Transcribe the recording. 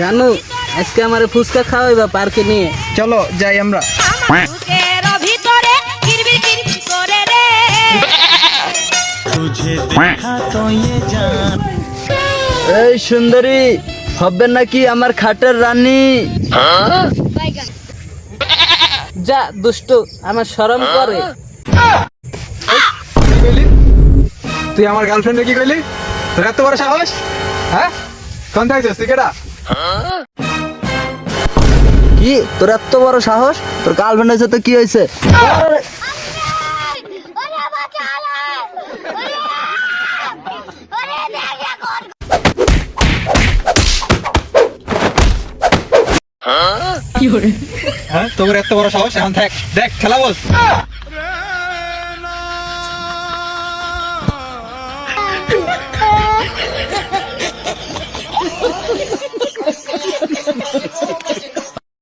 জানো আজকে আমারে ফুচকা খাওয়াইবা পার্কে নিয়ে? চলো যাই আমরা। এই সুন্দরী হবে নাকি আমার খাটের রানী? যা দুষ্টু, আমার শরম করে। তুই আমার গার্লফ্রেন্ডে কি কইলি? তোর এত বড় সাহস? হ্যাঁ, কোন থেকে তুই কেডা? কি তোর এত বড় সাহস? তোর গার্লফ্রেন্ড হয়েছে তো কি হয়েছে? হ্যাঁ, তোর এত বড় সাহস? এখন দেখ দেখ খেলা বল।